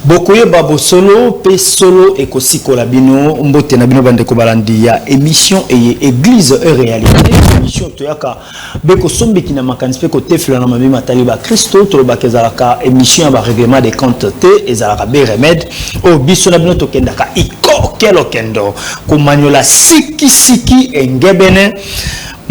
Bokoye babo solo pe solo ekosiko la bino mbote na bino bande ko balandi ya émission et église et réalité émission to yaka beko sombi kina makanisi pe ko tefela na mami matali ba Kristo to ba kezalaka émission ba règlement des comptes te ezalaka be remède o biso na bino to kendaka iko kelo kendo ko manyola siki engebene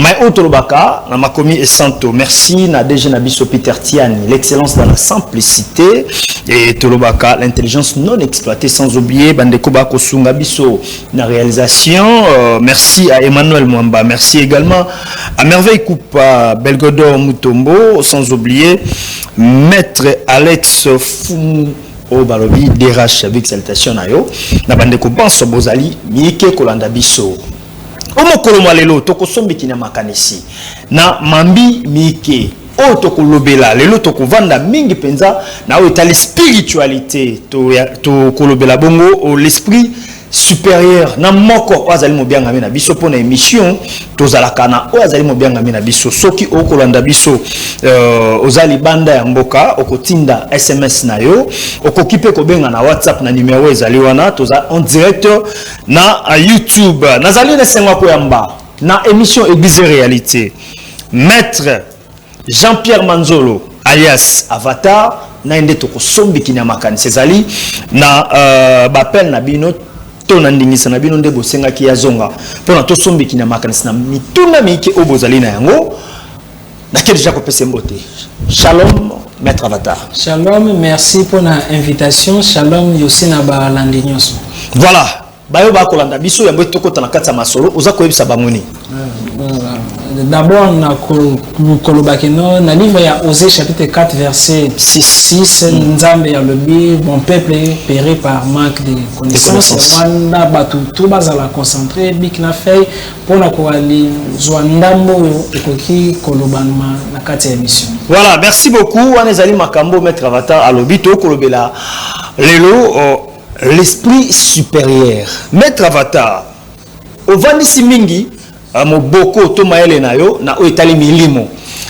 Mais Otolobaka, na makomi et santo, merci na DG Nabiso Peter Tiani, l'excellence dans la simplicité et Tolobaka, l'intelligence non exploitée sans oublier Bandeko Bako Sunga Biso na réalisation. Merci à Emmanuel Mwamba, merci également à Merveille Koupa, Belgodor Mutombo, sans oublier Maître Alex Fumu au Balobi DRH avec salutation na yo, na Bandeko Banso Bozali, Mieke Kolanda Biso. Omo koloma lelo toko sombi kina makanisi na mambi mike o toko lobela lelo toko vanda mingi penza na o etali spiritualité to kolobela bongo l'esprit supérieur na moko azali mobianga na biso pona émission tozalaka na o azali mobianga na biso soki o kolanda biso ozali banda ya mboka okotinda SMS na yo okokipe ko benga na WhatsApp na numéro ezali wana toza en direct na YouTube nazali na sengwa ko yamba na émission Église Réalité Maître Jean-Pierre Manzolo alias Avatar na ende toko sombi kina makani sezali na bapel na bino na ndingisa na bino nde bosenga ki yazonga pona to sombi kina makanisi na mituna miki obozali na yango na ke déjà kopese mbote. Shalom Maître Avatar. Shalom, merci pour l'invitation. Shalom yosi na ba landinyoso. Voilà, bayo ba kolanda biso ya mbote tokota na kata masolo oza koyebisa bamoni. D'abord, dans le livre, il y a Osée chapitre 4, verset 6. Nzambe ya lobi, mon peuple périt par manque de connaissances. Wanda batu tout bas à la concentrer, bik na fei, pour na koali, zwandambo ekoki kolobanma na kati ya émission. Voilà, merci beaucoup. Wanezali makambo Maître Avatar à lobito kolobela lelo l'esprit supérieur. Maître Avatar, ovandisi mingi moboko to maele na yo na o etali milimo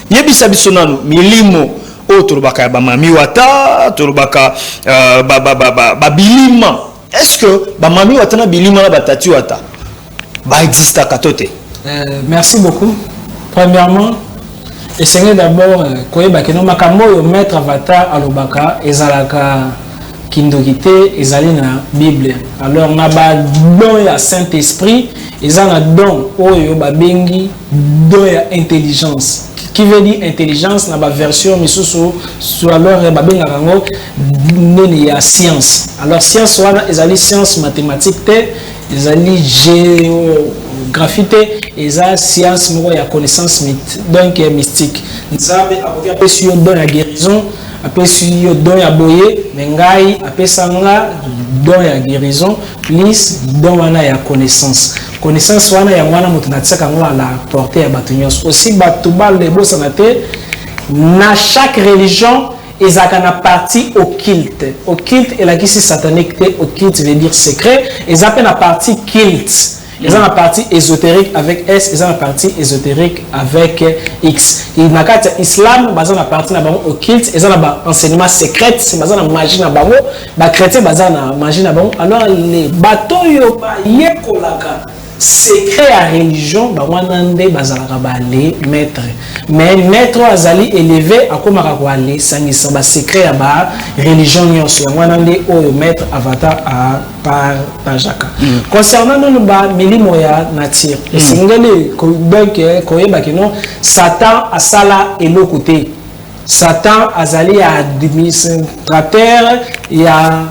yebisa biso nanu milimo o tolobaka ba mami wata tolobaka ba bilima est-ce que ba mami wata na bilima na batati wata ba exista katote. Merci beaucoup. Premièrement, essayez d'abord koyeba ke no makambo yo Maître Avatar alobaka ezalaka kindokite ezali na Bible. Alors na ba don ya Saint-Esprit ezana don oyo ba bengi don ya intelligence. Qui veut dire intelligence na ba version misusu sur alors ba benga rango nene ya science. Alors science wana ezali science mathématique te, ezali géographie te, ezali science moko ya connaissance donc mystique. Nzambe akoki apesi yo don ya guérison, apesi yo don ya boye, mengai apesanga don ya guérison plus don wana ya connaissance. Connaissance wana ya wana mutu na tsaka ngo la portée ya batu nyos. Aussi batu balé bosana te na chaque religion ezaka na partie occulte. Occulte et la kisi satanique te, occulte veut dire secret, ezaka na partie culte. Ils ont la partie ésotérique avec S, ils ont la partie ésotérique avec X. Et dans le islam, ils ont la partie occulte, ils ont l'enseignement secret, c'est la magie, les chrétiens, ils ont la magie. Alors, les bateaux, ils ont secret à religion, ils ont maître. Mais maître azali élevé à comme rakwali sangisa ba secret à ba religion nyonso wanande oyo Maître Avatar à par Jaka. Concernant nous ba milimo ya nature. Singeli ko donc koyeba kino Satan asala elokute. Satan azali à administrateur ya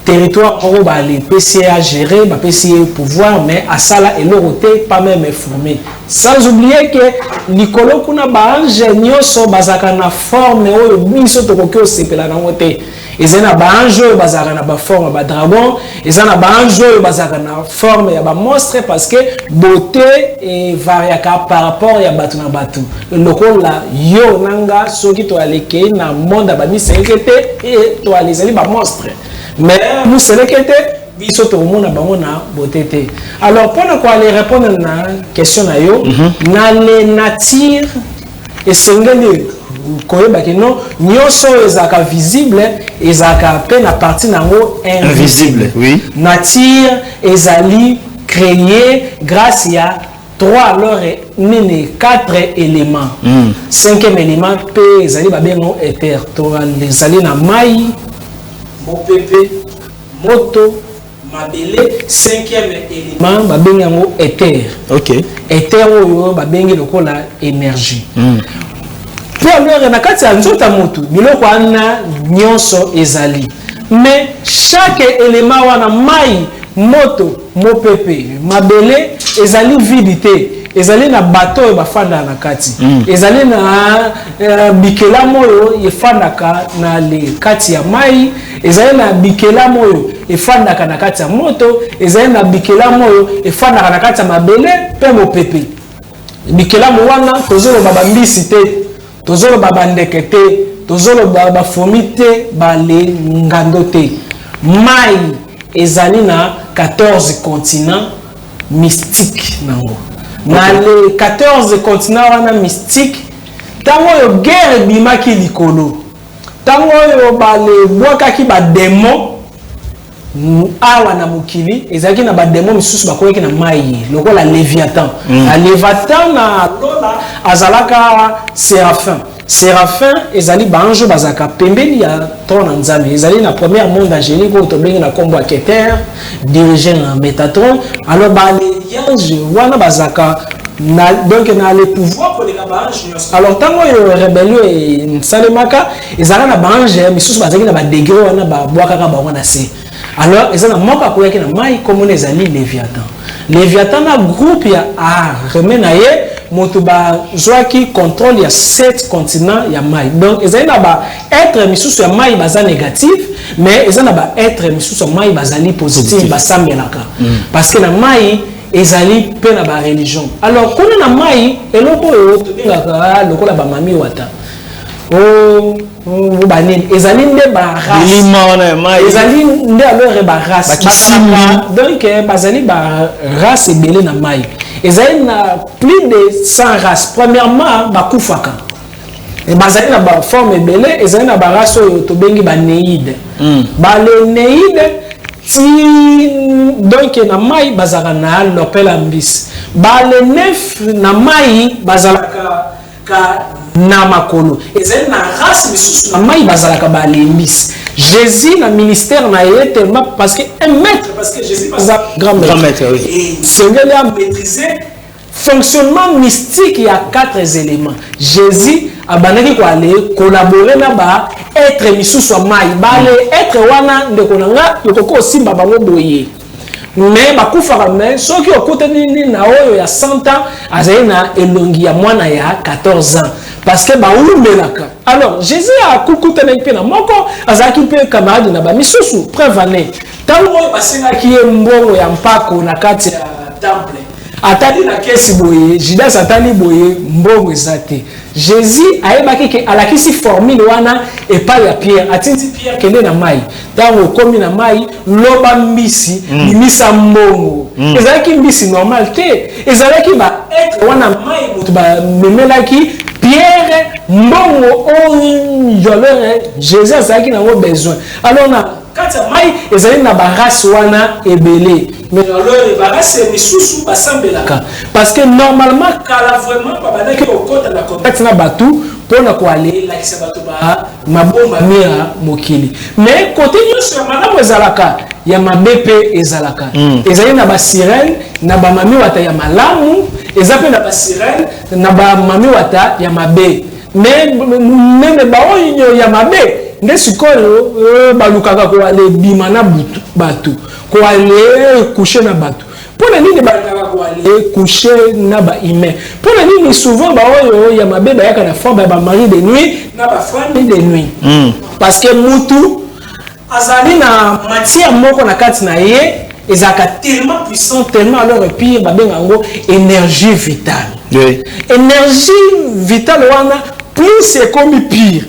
territoire on va les PC à gérer, va PC pouvoir, mais à ça là et l'autorité pas même informé. Sans oublier que Nicolo kuna ba ingénieur so bazaka na forme o biso to ko sepela na wote. ils ont banjo bazaka na ba forme ba dragon, ils ont banjo bazaka na forme ya ba monstre parce que beauté et variaka par rapport ya batu na batu. Lokola yo nanga soki to aleke na monde ba misekete et to alizali ba monstre. Mais vous selekete biso to mona bango na beauté te. Alors pour quoi aller répondre na question na yo, na les nature et sengeli koyeba ke non nyonso ezaka visible ezaka pe na partie nango invisible. Oui. Nature ezali créée grâce à 3 alors nene 4 éléments. 5e élément pe ezali babengo éther. To ezali na mai, mopepe, moto, mabele. 5e élément babengo éther. OK. Éther oyo babengi lokola énergie. Pour alors na kati ya nzota motu biloko ana nyonso ezali, mais chaque élément wana mai, moto, mopepe, mabele ezali vide te, ezali na bateau bafanda na kati, ezali na bikela moyo efandaka na le kati ya mai, ezali na bikela moyo efandaka na kati ya moto, ezali na bikela moyo efandaka na kati ya mabele pe mopepe. Bikela mo wana tozolo babambisi te, tozolo babandeke te, tozolo bafomi te, bale ngando te. Mai ezali na 14 continents mystiques nango. Na les 14 continents wana mystique, tango yo guerre bimaki likolo, tango yo bale bwakaki ba démon awa na mukili, ezaki na ba démon misusu bakoyeki na mai lokola Léviathan. A Léviathan na lola azalaka Séraphin. Séraphin ezali banjo bazaka pembeni ya trône nzambe, ezali na premier monde angélique au tobengi na kombo ya Keter dirigé na Métatron. Alors ba les anges wana bazaka na donc na le pouvoir pour les banges. Alors tango yo rébellion et salemaka ezala na bange misusu bazaki na ba degré wana ba bwakaka ba wana se. Alors ezala moka koyaki na mai comme ezali Léviathan. Léviathan na groupe ya remena ye motuba zoaki contrôle ya 7 continents ya mai. Donc ezali na ba être misusu ya mai baza négatif, mais ezali na ba être misusu ya mai bazali positif basambelaka. Parce que na mai ezali pe na ba religion. Alors kuna na mai eloko yo tobengaka lokola ba mami wata. Oh banene ezali nde ba race, ezali nde alors ba race donc bazali ba race ebele na mai, ezali na plus de 100 races. Premièrement bakufaka et bazali na ba forme ebele, ezali na ba race oyo tobengi ba néide. Ba le néide ti donc na mai bazaka na lopela mbisi, ba le nef na mai bazalaka ka na makolo, ezali na race misusu na mai bazalaka ba lembisi. Jésus na ministère na ye tellement parce que un maître, parce que Jésus bazaka grand maître, oui. Et Seigneur a maîtrisé fonctionnement mystique, il y a 4 éléments. Jésus a bandaki ko aller collaborer na ba être misusu mai, ba le être wana ndeko nanga yokoko simba bango boye. Mais bakufaka mais soki okutani na oyo ya 100 ans azali na elongi ya mwana ya 14 ans parce que baumelaka. Alors Jésus a kukutana pe na moko azaki pe camarade na ba misusu prévané tango basengaki ye mbongo ya mpako na kati ya temple atali na kesi boye Judas atali boye mbongo ezate. Jésus ayebaki ke alakisi formule wana epa ya Pierre, atinzi Pierre kende na mai tango komi na mai loba mbisi limisa mbongo. Ezalaki mbisi normal te, ezalaki ba être wana mai mutu ba memelaki Pierre mbongo oyo Jésus azalaki nango besoin. Alors na kati ya mai ezali na ba race wana ebele, mais alors ba race misusu basambelaka parce que normalement kala vraiment ba bandaki okota na contact na batu pona ko aller la kisa batu ba mabomba mira mokili. Mais côté nyonso ya malamu ezalaka ya mabepe ezalaka, ezali na ba sirène na ba mami wata ya malamu, ezape na ba sirène na ba mami wata ya mabe. Mais même ba oyo ya mabe nde sikoyo balukaka ko aller bima na batu, ko aller coucher na batu. Pona nini balukaka ko aller coucher na ba humain? Pona nini souvent ba oyo ya mabe ba yaka na forme ba mari de nuit na ba femme de nuit? Parce que mutu azali na matière moko na kati na ye ezaka tellement puissant tellement alors pire babenga ngo énergie vitale. Oui. Énergie vitale wana plus c'est comme pire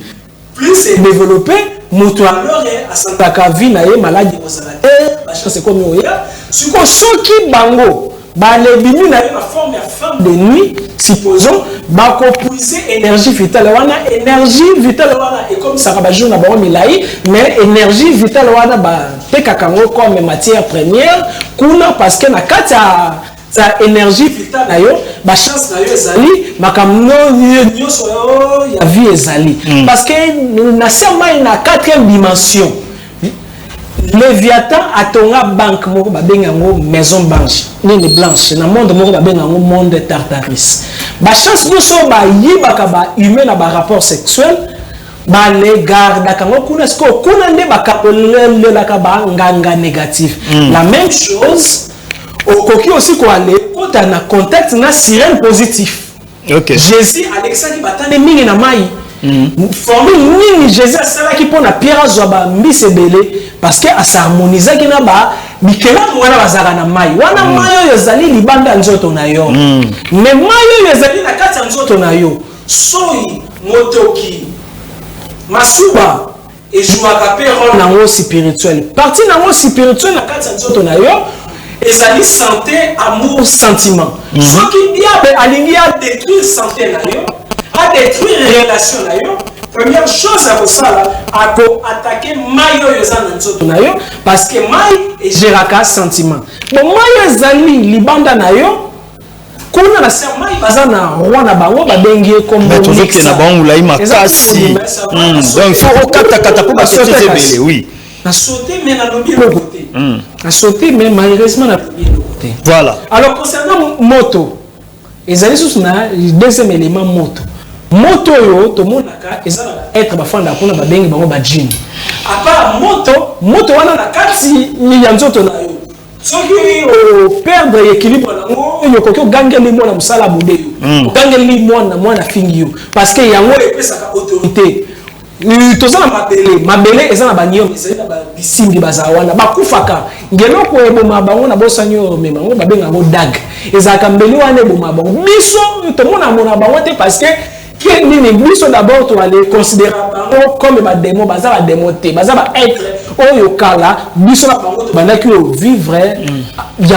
plus c'est développé moto alors asantaka vie na ye maladie ozala te ba chance comme oya siko soki bango ba lebimi na la forme ya femme de nuit supposons ba ko puiser énergie vitale wana et comme ça ba jour na ba milai mais énergie vitale wana ba tekakango comme matière première kuna parce que na kata sa énergie vitale na yo ba chance na yo ezali makamno nyoso ya vie ezali parce que na sema na 4e dimension Léviathan atonga banque moko babenga ngo maison blanche nini blanche na monde moko babenga ngo monde Tartaris ba chance nyoso ba yibaka ba humain na ba rapport sexuel ba le garda kango kuna sko kuna nde bakapolele la ka nganga négatif la même chose okoki aussi ko aller kota na contact na sirène positif. OK. Jésus Alexandre batane mingi na mai. Formule nini Jésus asala ki pona Pierre azwa mbise belé parce que asharmoniser ki na ba bikela wana bazaka na mai. Wana mai yo ezali libanda nzoto na yo. Mais mai yo ezali na kati ya nzoto na yo. Soyi motoki masuba ejuaka pe rôle na ngo spirituel. Partie na ngo spirituel na kati ya nzoto na yo. Ezali santé, amour, sentiment. Ce qui bien aligné à détruire santé na yo, à détruire relation na yo. Première chose à ça à attaquer mayo yozana nzoto na yo parce que mai et géraka sentiment. Bon mayo ezali libanda na yo. Kuna na sema mai bazana roi na bango babengi comme mix na bango la makasi. Donc faut kata pour passer belé oui. Na sauté mais na lobi le côté. Na sauté mais malheureusement na lobi le côté. Voilà. Alors concernant moto, ezali sous na deuxième élément moto. Moto yo to monaka ezala être bafanda kuna babengi bango ba jean. À part moto wana na kati ya nzoto na yo. Soki o perdre équilibre na ngo yo koki gangeli mwana musala bude yo. Gangeli mwana fingi yo parce que yango epesaka autorité. Tozana mabele ezana banyo ezana ba bisimbi bazawana bakufaka ngelo ko eboma bango na bosanyo mema ngo babenga ngo dag ezaka mbeli wana eboma bango biso to mona bango te parce que nini biso d'abord to aller considérer bango comme ba démon bazaba démonter bazaba être oyo kala biso na bango to bandaki vivre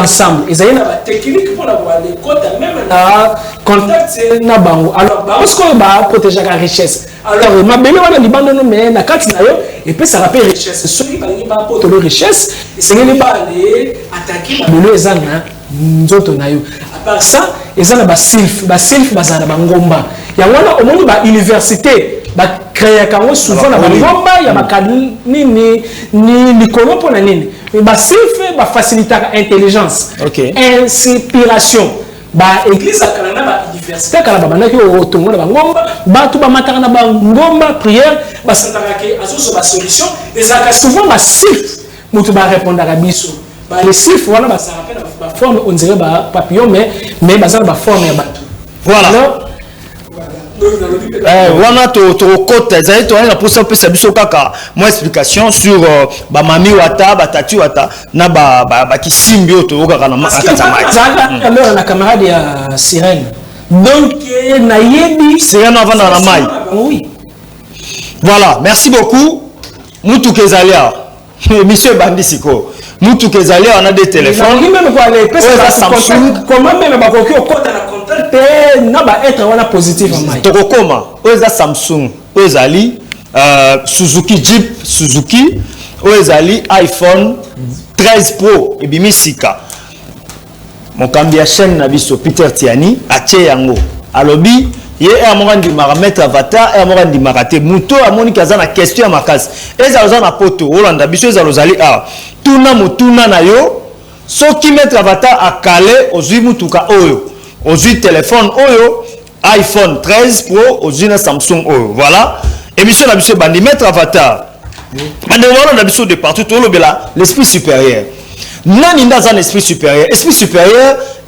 ensemble ezali na ba technique pour la aller côté même na contact na bango alors parce que ba protéger la richesse. Alors, ma belle wana libanda no mais na kati na yo et puis ça rappelle richesse. Soki ba ngi ba poto lo richesse, c'est ngi ba aller attaquer ba belle ezana nzoto na yo. À part ça, ezana ba silf bazana ba ngomba. Ya wana omoni ba université ba créer kango souvent na ba ngomba ya ba ni kolopo na nini. Ba silf ba faciliter intelligence. OK. Inspiration. Ba église akalana ba université kala ba banaki otongo na ngomba ba tu ba mataka na ba ngomba prière ba santaka ke azoso ba solution ezaka souvent ba sif mutu ba répondre à biso ba les sif wana ba ça rappelle ba forme on dirait ba papillon mais ba ça ba forme ya batu voilà. Wana to kota ezali to na posa pesa biso kaka moi explication sur ba mami wata ba tati wata na ba kisimbi to kaka na makata mai alors la camarade ya sirène donc na yebi sirène avant na mai oui voilà merci beaucoup mutu kezalia monsieur bandisiko mutu kezalia on a des téléphones même quoi les Samsung comment même ba kokio kota na contact na ba être wana positif en mai tokokoma oza Samsung ozali Suzuki Jeep Suzuki ozali iPhone 13 Pro et bimisika mokambi ya chaîne na biso Peter Tiani atie yango alobi ye amorandi maramètre avatar et amorandi marate muto amoni kaza na question ya makasi eza na poto olanda biso eza lozali tuna mutuna na yo soki mettre avatar akale ozui mutuka oyo ozui téléphone oyo iPhone 13 Pro ozui na Samsung oyo voilà émission na biso bandi mettre avatar bande wana na biso de partout to lobela l'esprit supérieur nani ndaza un esprit supérieur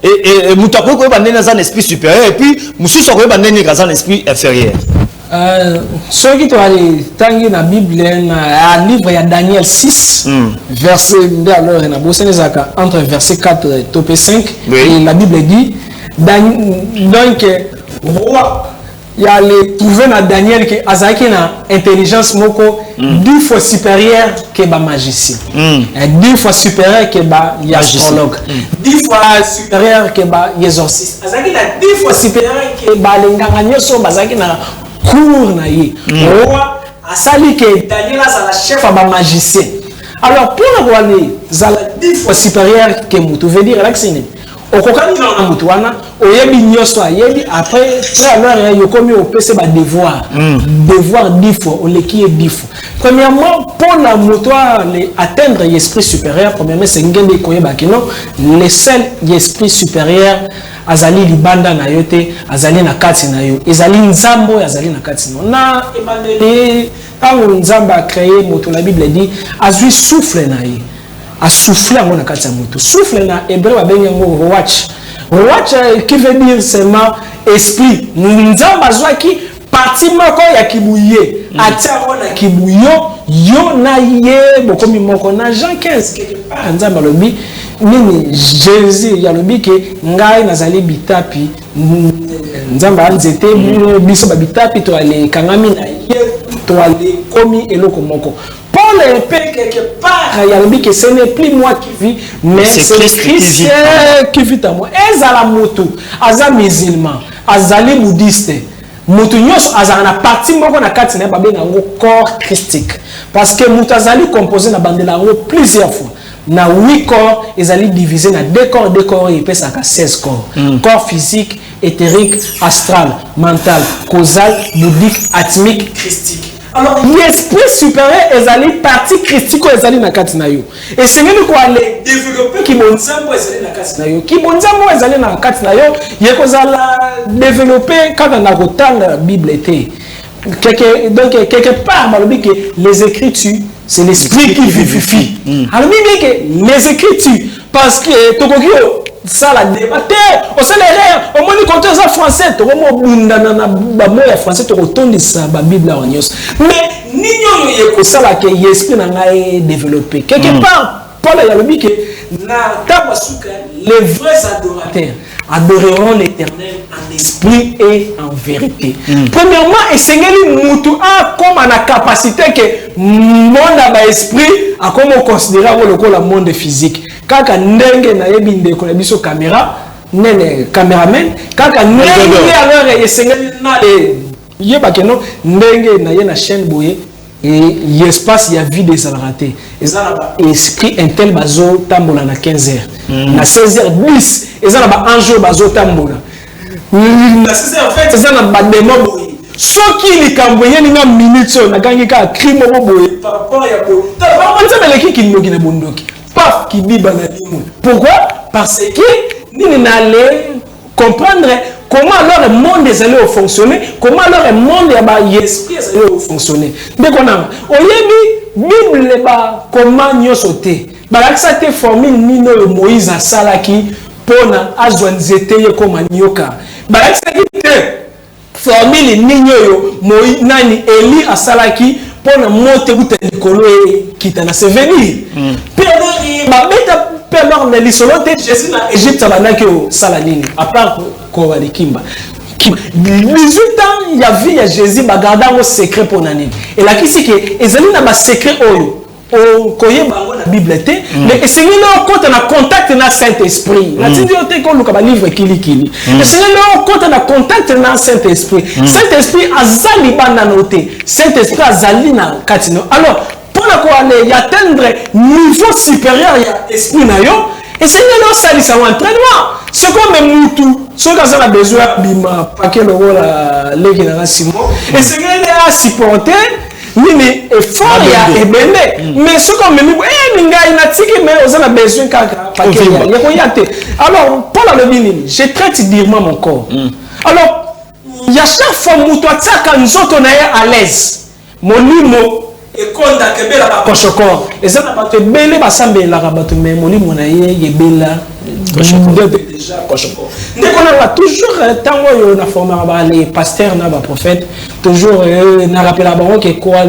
et mutako ko bande na un esprit supérieur et puis mususu ko bande ni kaza un esprit inférieur Ceux qui ont tangi na Bible, un livre, il y a Daniel 6, verset, alors, entre verset 4 et 5, et la Bible dit, donc, roi, il y a les trouvé dans Daniel qui a une intelligence moko 10 fois supérieure que les magicien, 10 fois supérieure que les astrologues, 10 fois supérieure que les exorcistes, 10 fois supérieure que les nganganyos sont cours na ye. Roi a sali que Daniel a la chef à magicien. Alors pour avoir les 10 fois supérieur que Moutou veut dire là que c'est au kokani na Moutouana, au yebi nyoso yebi après alors yo comme au PC ba devoir. Devoir 10 fois au leki 10 fois. Premièrement pour la Moutouana atteindre l'esprit supérieur, premièrement c'est ngende koyeba kino le seul esprit supérieur azali libanda na yote azali na kati na yo ezali nzambo azali na kati na ebandeli tango nzamba a créé moto la Bible dit azui souffle na ye a souffler na kati ya moto souffle na hébreu babengi ngo watch qui veut dire seulement esprit nzamba azwaki parti moko ya kibuye atia na kibuyo yo na ye bokomi moko na Jean 15 quelque part nzamba lobi nini Jésus yalobi ke ngai nazali bitapi nzamba anzete biso ba bitapi to ale kangami na ye to ale komi eloko moko Paul est quelque part yalobi ke ce n'est plus moi qui vis mais c'est Christ qui vit en moi ezala moto aza musulman azali bouddhiste moto nyos azala na parti moko na kati na babe na ngo corps christique parce que moto azali composé na bandela ngo plusieurs fois na 8 corps ils allaient diviser na 2 corps et ça à 16 corps corps physique éthérique astral mental causal bouddhique atmique christique. Alors l'esprit supérieur ils allaient partie christique ils allaient na katina yo et c'est nous quoi aller développer qui bonzambo ils allaient na katina yo qui bonzambo ils allaient na katina yo yeko zala développer quand on a retang la Bible était donc quelque part que les écritures c'est l'esprit qui vivifie. Alors bien que les écritures parce que Tokokio ça la débatté au salaire au moins quand on est français to mo bunda na ba moya français to retourner ça ba Bible en yos mais ninyo yeko ça la que l'esprit na ngai développé quelque part Paul a dit que na tabasuka les vrais adorateurs adoreront l'Éternel en esprit et en vérité. Premièrement, essayez mutu a comme la capacité que monde a esprit a comme on considère le monde physique. Kaka ndenge na yebi ndeko na biso caméra, nene cameraman, kaka ndenge alors essayez na yeba keno ndenge na ye na chaîne boye et l'espace y a vie des alratés et ça là esprit intel bazo tambola na 15h na 16h10 et ça là ange bazo tambola na 16h en fait ça na ba démon boy ce qui li kamboye ni na minute na gangi ka crime boy par rapport ya boy on ça mais qui ndoki na bondoki paf qui biba na limo pourquoi parce que ni na aller comprendre comment alors le monde est allé fonctionner, comment alors le monde est esprit est allé fonctionner. Donc on a Bible comment nous sauter. Bah ça te formule nino Moïse a salaki pona azwanzete comme nyoka. Bah ça te formule nino Moïse nani Eli a salaki pona monter bout likolo kitana se venir. Puis bah beta alors na lisolote Jésus na Égypte abanaki au salanini à part ko walikimba 18 ans il y a vu Jésus bagarda au secret pour nani et là qui c'est que ezali na ba secret oyo o koyeba na Bible te mais essayez là compte na contact na Saint-Esprit la tidiote ko luka ba livre kili essayez là compte na contact na Saint-Esprit Saint-Esprit azali bana noté Saint-Esprit azali na katino alors pour aller atteindre niveau supérieur à l'esprit et c'est là ça dit ça entraînement c'est comme même tout ce qu'on a besoin bima paquet le rôle les na Simon et c'est là à supporter mais effort ya ebende mais ce qu'on même minga inatiki mais on a besoin kaka paquet ya yate alors pour le bini je traite durement mon corps alors il y a chaque fois muto ataka nzoto na à l'aise molimo et quand a kebela ba koshoko et ça na bato belé ba sambela ka bato mais molimo na ye yebela déjà dès qu'on a toujours tant on a formé les pasteurs na ba prophètes toujours na rappela ba que quoi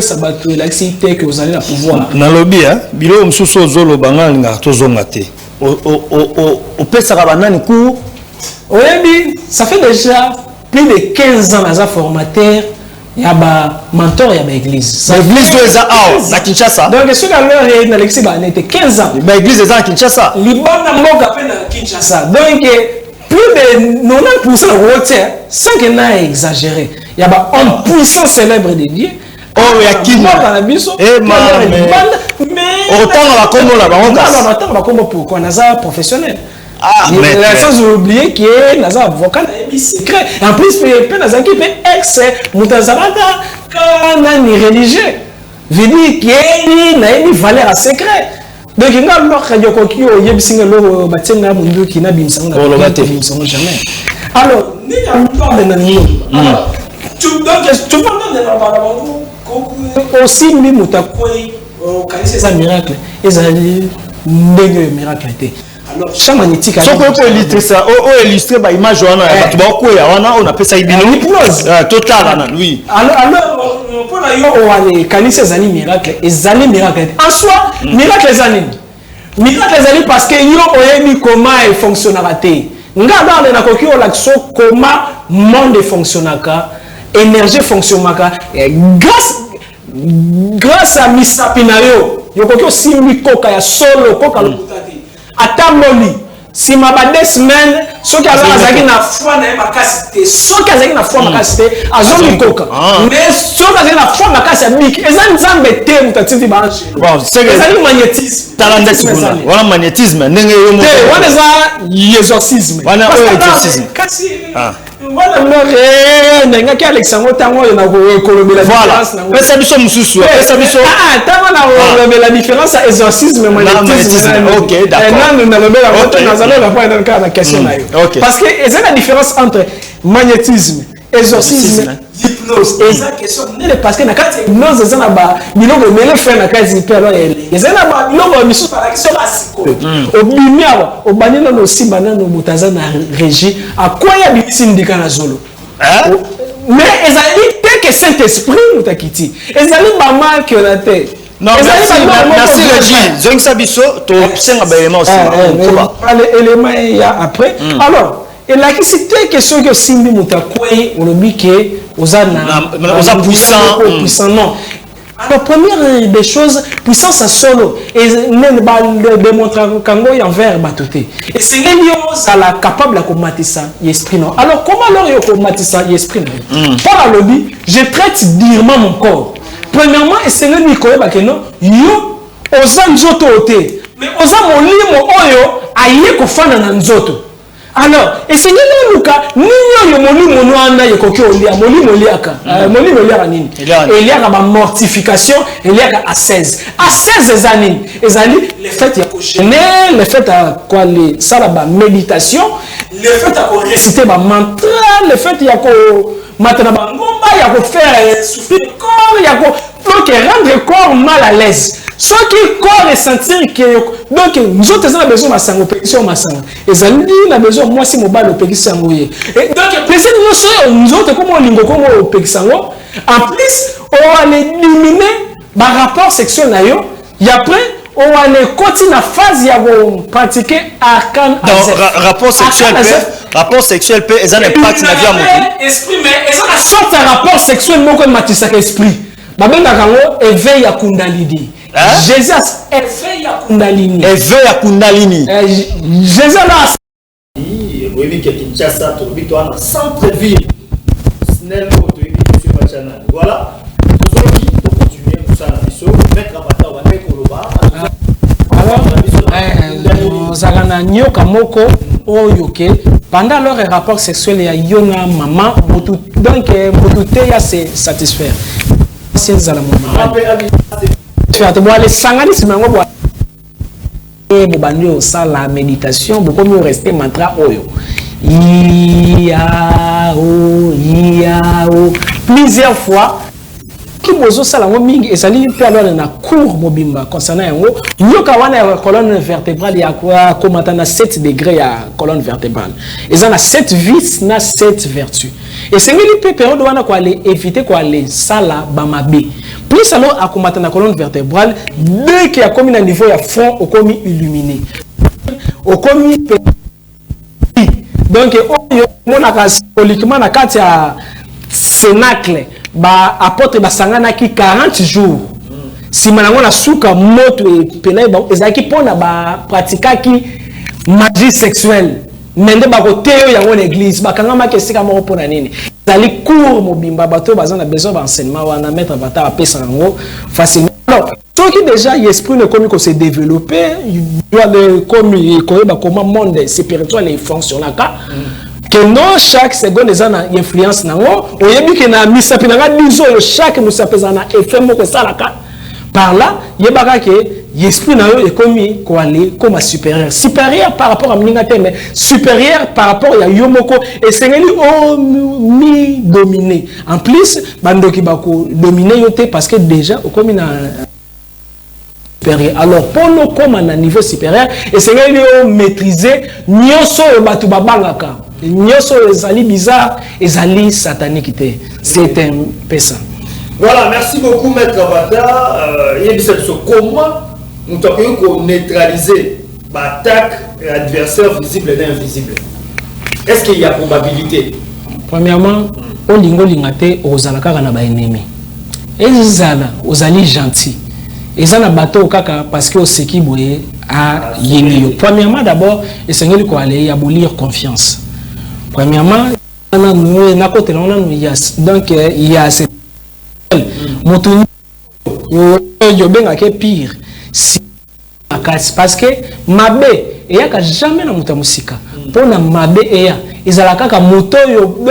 ça va tout l'activité que vous allez la pouvoir na lobby hein bilo msusu zolo bangalinga tozonga te o pesa ka banani ku oyebi ça fait déjà plus de 15 ans as formateur il y a ba mentor il y a ba église l'église de eza ao na Kinshasa donc ce que leur na l'église ba était 15 ans ba église eza na Kinshasa libanda moka pe na Kinshasa donc plus de 90% rote sans que na exagéré il y a ba homme puissant célèbre de Dieu oh ya Kinshasa dans la biso mais autant la combo la ba combo pourquoi naza professionnel. Ah, mais sans oublier qu'il y a un avocat secret. En plus, il y a un qui fait ex Moutazarata quand on est religieux. Je dis qu'il y a une valeur secret. Donc, il y a un autre qui a un single bâtiment qui n'a pas jamais. Alors, il y a un plan de nous. Tu peux aussi, nous avons un miracle. Et ça a un miracle. Alors, champ magnétique. Si on peut illustrer ça, on illustrer bah image on appelle ça hypnose. Total, oui. Alors, pour la on a les canaliser les miracles, les années miracles. En soi, miracles les années. Miracles les années parce que yo oyemi comment il fonctionnera té. Ngaba na koki o lakso comment monde fonctionnaka, énergie fonctionnaka grâce à misapinayo. Yo koki o simbi koka ya solo koka lutati. Atamoli si ma ba 2 semaines ceux qui azaki na foi na makasité ceux qui azaki na foi makasité azomi koka mais ceux qui azaki na foi makasité bik ezali nzambe te mutatiti ba bon c'est que ezali magnétisme talandesme voilà magnétisme ndenge yo mo wana za exorcisme wana exorcisme kasi voilà mère nenga ki Alexandre tango na ko kolobela différence na pesa biso mususu pesa biso tango na kolobela différence à exorcisme magnétisme OK d'accord parce que il y a la différence entre magnétisme, exorcisme, hypnose. Parce que dans la hypnose, il y a des gens qui font la case hyper. Il y a des gens qui sont par au bimiao, au banana aussi banana au mutazana régie. À quoi il y a des syndicats na zolo? Mais ils ont dit que Saint-Esprit nous t'a quitté. Ils ont dit maman que la tête. Non, merci Régine. Zong Sabiso, tu obtiens un élément aussi. L'élément il y a après. Alors, et la question que Simbi Moutakoué, on oublie que aux puissant non. Alors, première des choses, puissance à solo. Et même démontrer Kango y envers batoté. Et c'est à la capable de combattre ça, l'esprit non. Alors, comment alors il combattre ça, l'esprit non? Pour la lobby, je traite durement mon corps. Premièrement, c'est un Nicolas Bakeno, yo, osa nzoto ote. Mais osa molimo oyo, aye kofana na nzoto. Alors, et c'est un Luka, ni yo molimo noana yekoki olia, molimo liaka. Molimo liaka nini? Il y a ma mortification, il y a ascèse. Ascèse années. Les fêtes ya ko gêner, les fêtes à quoi les salaba méditation, les fêtes à ko réciter ma mantra, les fêtes ya ko maintenant, il y a faire souffler le corps, il y a donc rendre le corps mal à l'aise. Ce qui est corps et sentir que donc nous autres avons besoin de sango pétition masango. Et ça nous dit la besoin moi si mon bal au pétition et donc plaisir nous autres comme on lingo comme au pétition. En plus on va éliminer par rapport sexuel na yo. Et après on va aller continuer la phase ya vont pratiquer arcane. Rapport sexuel peut ils ont impact na vie à mon esprit mais ils ont la sorte de rapport sexuel moi comme matisa esprit. Babenga kango éveil ya kundalini. Jésus éveil ya kundalini. Éveil ya kundalini. Jésus là. Oui que Kinshasa to bito na centre ville. Snell to ebi sur ma channel. Voilà. Nous allons continuer pour ça la biso mettre à bata wa mettre koloba. Alors zalana nyoka moko oyoke pendant leur rapport sexuel ya yona maman donc motuté ya se satisfaire. C'est ça la maman. Tu vois les sangani c'est mango bois. Et bobanyo ça la méditation beaucoup mieux rester mantra oyo. Ia o plusieurs fois qui bozo sala ngo mingi ezali pe alors na cours mobimba concernant yango nyoka wana ya colonne vertébrale ya quoi komata na 7 degrés ya colonne vertébrale ezana 7 vices na 7 vertus et c'est ngeli pe période wana ko aller éviter ko aller sala bamabe plus alors akomata na colonne vertébrale dès qu'il y a comme un niveau ya front au comme illuminé au comme donc on a symboliquement na kati ya Cénacle ba apôtre basangana ki 40 jours si manango na suka moto e pena ba ezaki pona ba pratika ki magie sexuelle mende ba ko teyo yango na église ba kanga makesika mo pona nini zali cours mobimba bato bazana besoin d'enseignement wana mettre bata a pesa ngo facilement alors ceux qui déjà l'esprit ne comme se développer il doit de comme comment monde spirituel fonctionne là que non chaque seconde les ana influence nango oyebi que na misapi nanga biso chaque misapi na effet moko salaka par là yebaka que l'esprit na yo est commis ko aller comme supérieur par rapport à mingate mais supérieur par rapport à yomoko et sengeli o mi dominer en plus bandoki bako dominer yote parce que déjà au comme na supérieur alors pour nous comme à niveau supérieur et sengeli o maîtriser nyoso batu babangaka nyoso ezali bizarre ezali satanique c'est un peu ça. Voilà, merci beaucoup maître Vata. Comment nous avons neutraliser l'attaque adversaire visible et invisible? Est-ce qu'il y a probabilité? Premièrement, on lingate aux alakara na ba ennemi. Ezala ozali gentil. Ezana bateau kaka parce que au seki boye a yelio. Premièrement d'abord, essayez ko aller abolir confiance. Premièrement, donc il y a cette pire parce que mabe et ya jamais na mutamusika pour na mabe et ya ezalaka ka moto yo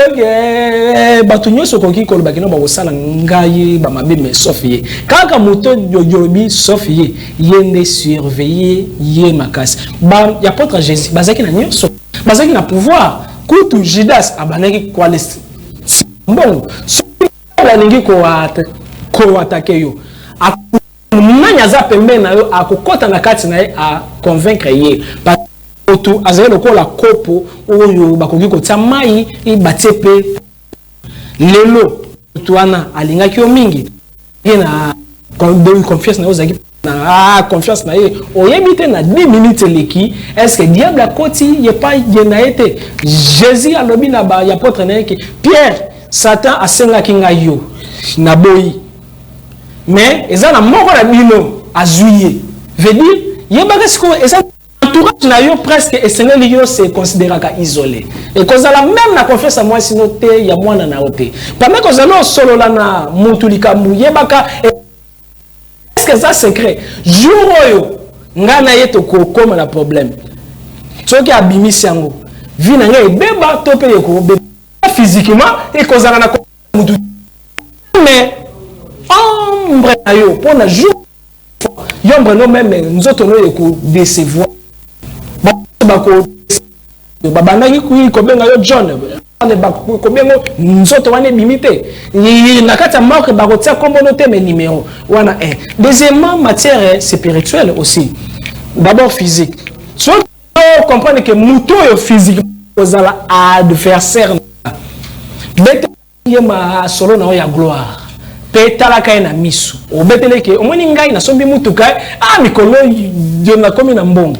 batu nyoso koki ko bakina ba osala ngai ba mabe mais sauf ye kaka moto yobi sauf ye yende surveiller ye makasi ba ya apôtre Jésus bazaki na nyoso bazaki na pouvoir kutu Judas abanaki kwa liste bon la ningi ko attaquer yo nanya za pembe na yo akokota na kati na ye a convaincre ye parce que tout azali lokola kopo oyo bakoki ko tsamai e batepe lelo tuana alingaki yo mingi na confiance na yo zaki na confiance na ye oyebite na 10 minutes leki est-ce que diable a koti ye pas yena été Jésus alobi na ba ya apôtre na ke Pierre Satan a senga kinga yo na boyi mais ezana moko na bino azuye veut dire yebaka siko ezana entourage na yo presque esengeli yo se considérer ka isolé et kozala même na confiance à moi sino te ya mwana na ote pendant que zalo solo la na mutu likambu yebaka est-ce que ça secret jour oyo ngana yeto ko comme na problème soki abimisi yango vi na ngai beba to pe ko beba physiquement et kozala na mutu mais ombre na yo pour na jour yombre no même nzoto no yeko décevoir bako babandaki kui kobenga yo John ne bako kobenga nzoto wane bimite na kata marque bako tia kombo no te mais numéro wana un deuxièmement matière spirituelle aussi d'abord physique so comprendre que muto yo physique kozala adversaire bete yema solo na ya gloire petala kai na misu obeteleke omoni ngai na sombi mutuka mikolo de na komi na mbongo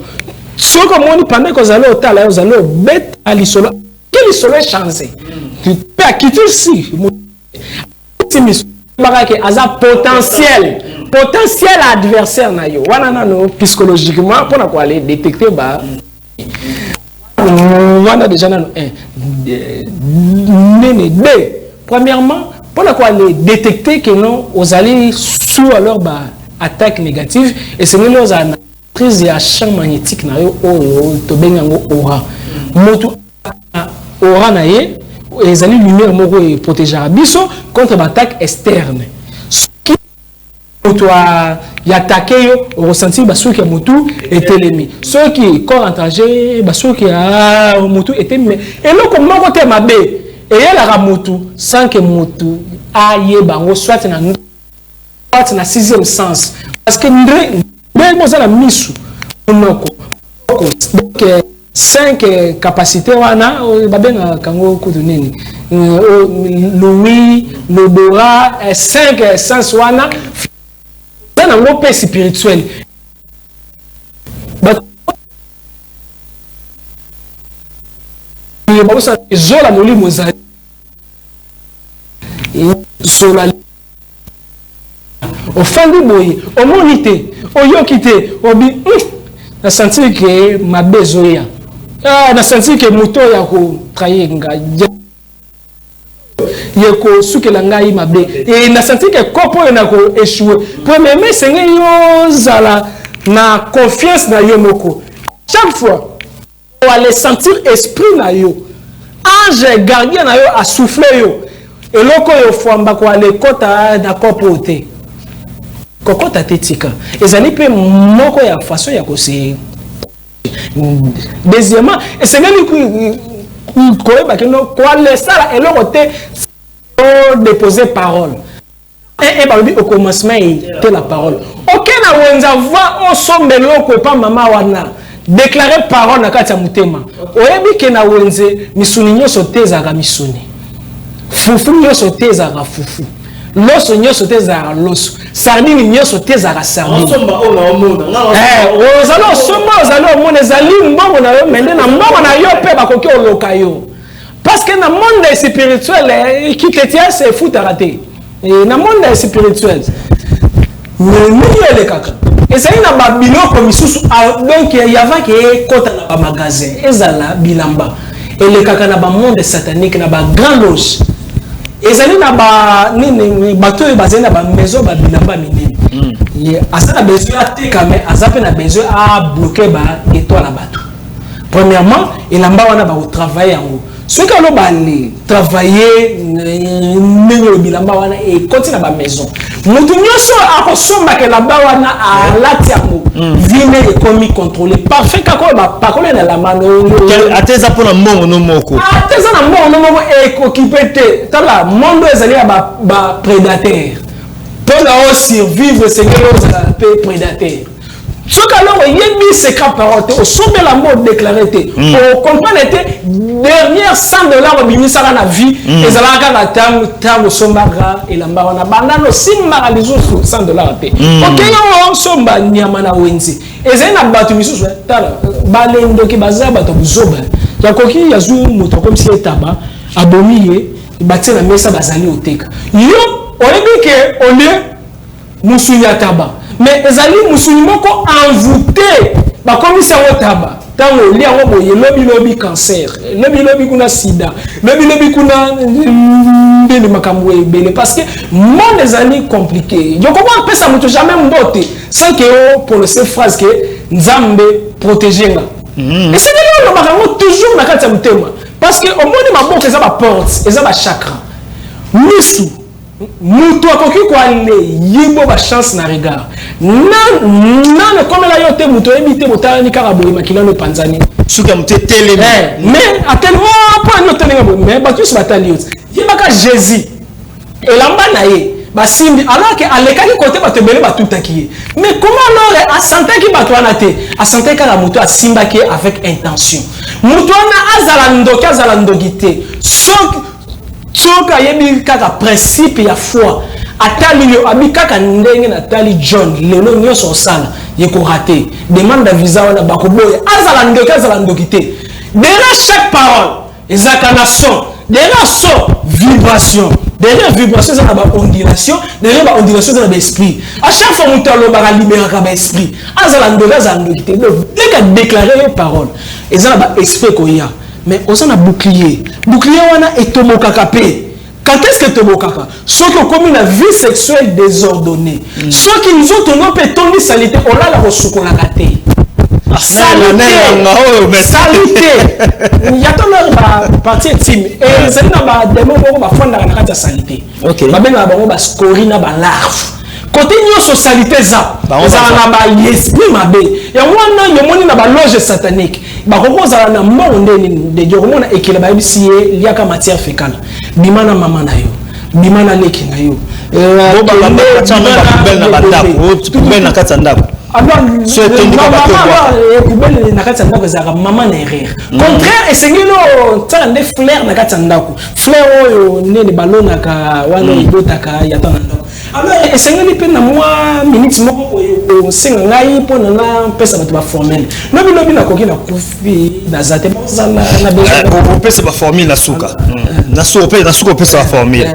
soko omoni pendant que zalo otala yo zalo beta lisolo quel solo chance tu peux quitter si misu barake aza potentiel adversaire na yo wana nano psychologiquement pour na ko aller détecter ba wana déjà nano premièrement pour aller détecter que non aux allés sous alors bah attaque négative et c'est nous aux prise ya champ magnétique na yo to bengango aura moto aura na ye les allés lumière moko et protéger biso contre l'attaque externe toi y attaquer yo ressentir baso qui moto est ennemi ceux qui corps entragé baso qui a moto était mais et là comme moko te mabe et elle a moto sans que moto aye bango soit na na sixième sens parce que ndre moza na misu monoko donc 5 capacités wana babenga kango kudu nini l'ouïe l'odorat 5 sens wana na ngo pe spirituel zola molimo ezali zola ofandi boye omoni te oyoki te obi na sentir ke mabe ezoya na sentir ke moto ya kotraye nga ye kosukela ngai mabe e na sentir ke kopo oyo na koéchoué premièrement esenge yozala na confiance na yo moko chaque fois oale sentir esprit na yo ange gardien na yo asouffle yo eloko oyo fwamba koale kota na kopo te kokota te tika ezali mpe moko ya façon ya kose deuxièmement esengeli koyeba kino koalesala eloko te déposer parole balobi au commencement te la parole oke na wenza va osombela oko epa mama wana déclarer parole na kati ya motema oyebi ke na wenze misuni nyonso te ezalaka misuni fufu nyonso te ezalaka fufu loso nyonso te ezalaka loso sardine nyonso te ezalaka sardine ozali osomba ozali omona ezali mbongo na yo mende na mbongo na yo mpe bakoki oloka yo parce que na monde spirituel kitetia se efutaka te na monde spirituel nini elekaka ezali na babiloko misusu donc yavaki ekota na bamagasin ezala bilamba elekaka na bamonde satanique na bagrand loge ezali na bato oyo bazali na bamaison babilamba minene aza na besoin ateka me aza mpe na besoin abloke baétoile ya bato premièrement elamba wana bakotravaille yango soki aloba ale travailler ndenge oyo bilamba wana ekoti na bamaison moto nyonso akosombaka elamba wana alati yango vine ekomi contrôlé parfait kaka oyo bapakole na elamba ate eza mpona mbongo no moko ate eza na mbongo no moko ekoki mpe te tala mondo ezali ya baprédateur mpona osurvivre esengeli ozala mpe prédateur soki alors oyebi secret parole te osombela mbo déclaré te ocomprendre te dernière $100 obimisaka na vie ezalaka kaka ntango osombaka elamba wana bandano osimbaka lisusu $100 te okenga osomba nyama na wenze ezali na bato misusu tala balendoki baza bato buzoba yakoki yazwi moto akomisi etaba abomi ye batie na mesa bazali oteka yo oyebi ke olie musuni ya taba mais ezali musuni moko envoûté bakomisi yango taba ntango oli yango boye lobi cancer lobi kuna sida lobi kuna ndeli makambo ebele parce que monde ezali compliqué yokoko mpesa moto jamais mbote sans que o prononcer phrase que nzambe protéger nga esengeli olobaka yango toujours na kati ya motema parce que omoni maboko eza baporte eza bachakra misu mutu akoki koale yimbo bachance na regard nane komela yo te mutu oyebi te botalani kaka boye makilano epanzani soki ya motu etelemi mais ateli mpona otelenga boye mais bato nyonso batali yo te yebaka jésus elamba na ye basimbi alors ke alekaki kote bato ebele batutaki ye mais comment alors asantaki bato wana te asantaki kaka motu asimbaki avec intention motu wana azala ndoki te soki ayebi kaka principe ya foi atali yo abi kaka ndenge natali John lelo nyonso osala yekorate demande visa wana bakoboya azala ndoki te derrière chaque parole ezaka na son derrière son vibration derrière vibration eza na baondulation derrière baondulation eza na baesprit à chaque fois moto alobaka liberaka baesprit azala ndoki te donc dès que déclarer yo parole eza na baesprit koya mais oza na bouclier wana etomokaka pe quand est-ce que tomokaka soki okomi na vie sexuelle désordonnée soki nzoto no pe tondi salité olala kosukolaka te salité yatona partie intime et ezali na bademo moko bafondaka na kati ya salité babengaka bango bascori na balarve côté nyonso salité eza ozala na baesprit mabe yango wana yomoni na baloge satanique bakoko ozala na mbongo ndeni ndejo komona ekele bayebisi ye liaka matière fécale bima na mama na yo bimana leki na yo poubelle na kati ya ndako ezalaka mama na erreur contraire esengeli tala nde flair na kati ya ndako flair oyo nene balonaka wana ebotaka yata na ndako alors esengeli mpe na mwa minute moko osenga ngai mpona napesa bato baformele lobilobi nakoki nakufi naza te bozala na opesa baformule na suka opesa baformule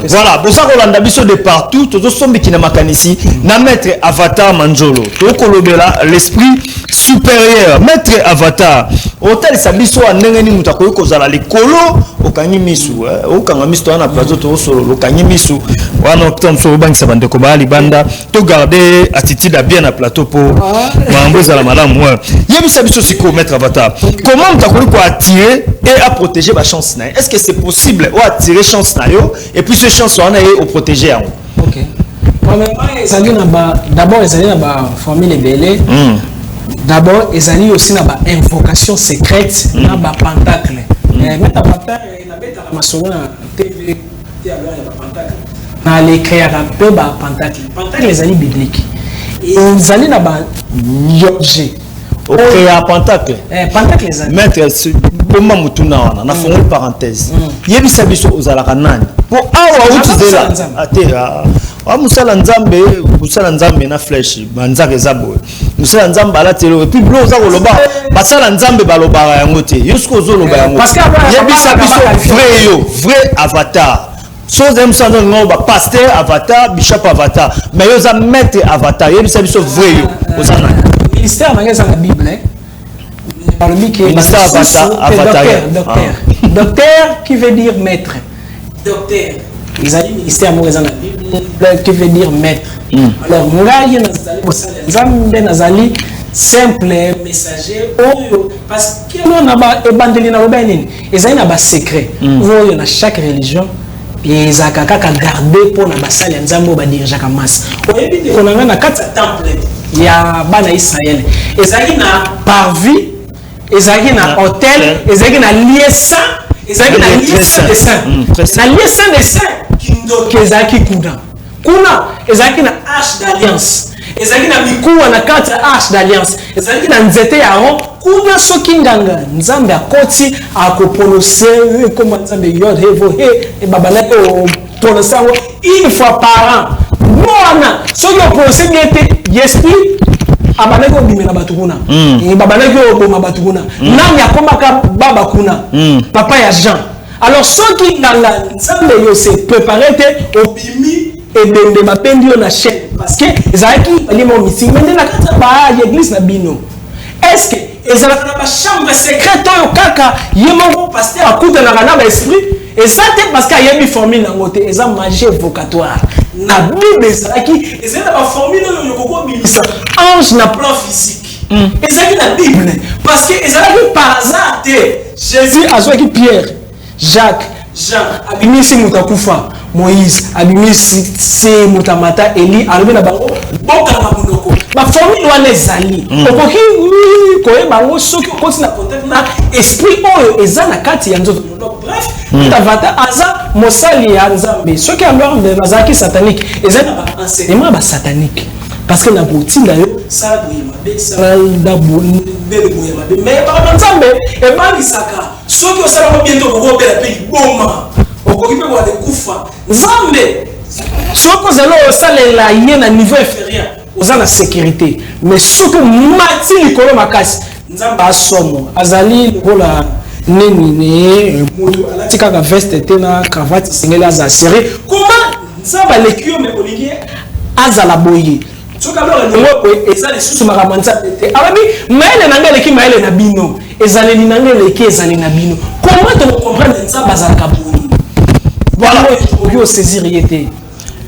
voilà boza kolanda biso de partout tozosombiki na makanisi na maître Avatar Manjolo tokolobela l'esprit supérieur maître Avatar otalisa biso ndenge nini mutu akoki kozala likolo okangi misu okanga misu wana plateau tosolo okangi misu wana otamso obangisa bandeko bali banda to garder attitude bien na plateau pour mambo ezala malamu yebisa biso siko maître Avatar comment mutu akoki ko attirer et à protéger ba chance na est-ce que c'est possible ou attirer chance na yo et puis ce chance wana et au protéger yango OK d'abord ezali na ba formule belé d'abord ezali aussi na ba invocation secrète na ba pentacle mettre Avatar na beta la masolo na TV ya ba pentacle na l'écrire peu ba pentacle ezali biblique ezali na ba objet créer pentacle ezali maître bomba mutuna wana na fongoli parenthèse yebisa biso ozalaka nani po awa utizela atera musala nzambe na flèche banzaka ezabo musala nzambe alatelo et puis blo za koloba basala nzambe balobaka yango te yosko zoloba yango yebisa biso vrai Avatar chose aime ça non ba pasteur Avatar bishop Avatar mais yo za maître Avatar yebisa biso vrai yo ozana ministère dans la Bible par le bique ministère Avatar docteur qui veut dire maître docteur ils ont ministère dans la Bible qui veut dire maître alors ngai nazali nazali simple messager parce que on a ba ebandeli na lobanini ezali na ba secret voyo na chaque religion et zakaka garder pour na basali nzambo ba diriger ka masse oyebi ko na na kati temple ya bana Israël ezali na parvis ezali na hôtel ezali na lieu saint ezali na lieu saint de saint na lieu saint de saint kindoki ezali kuna ezali na arche d'alliance ezali na mikuwa na kati ya arche d'alliance ezali na nzete ya ron kuna soki nganga nzambe akoti akoprononcer comme nzambe yod hevo he babalaki prononcer une fois par an mwana soki oprononcer bien te esprit abanaki obimela bato kuna babalaki oboma bato kuna nani akomaka baba kuna papa ya Jean alors soki nganga nzambe yo se préparé te obimi ebende bapendi yo na chaîne parce que ezalaki balimo meeting mais na kati ba église na bino est-ce que ezalaka na ba chambre secrète oyo kaka yemo pasteur akuta na ba esprit ezate parce que yebi formule nango te eza magie vocatoire na bible ezalaki ezala ba formule oyo yokoko bilisa ange na plan physique ezalaki na bible parce que ezalaki par hasard te Jésus azwaki Pierre Jacques Jean abimisi mutakufa Moïse abimisi se mutamata Eli alobi na bango boka na munoko ba formule wana ezali okoki koyeba ngo soki okoti na contact na esprit oyo eza na kati ya nzoto bref Avatar aza mosali ya nzambe soki alors nazaki satanique eza na ba enseignement ba satanique parce que na botinda yo sala boyema be sala da bele boyema be mais ba nzambe e bangisaka soki osala mo bientôt ko bela pe boma okoki pe wa de kufa nzambe soki zelo osalela ye na niveau inférieur oza na sécurité mais soki mati likolo makasi nzambe asomo azali lokola neni ne moto alati kaka veste te na cravate singela za serré comment nzambe lekio me olingi azala boye soki alors ngo ezali susu makamanza te ababi maele na ngale ki maele na bino ezali na ngale ki ezali na bino comment te comprendre nzambe azala boye voilà on saisir yete.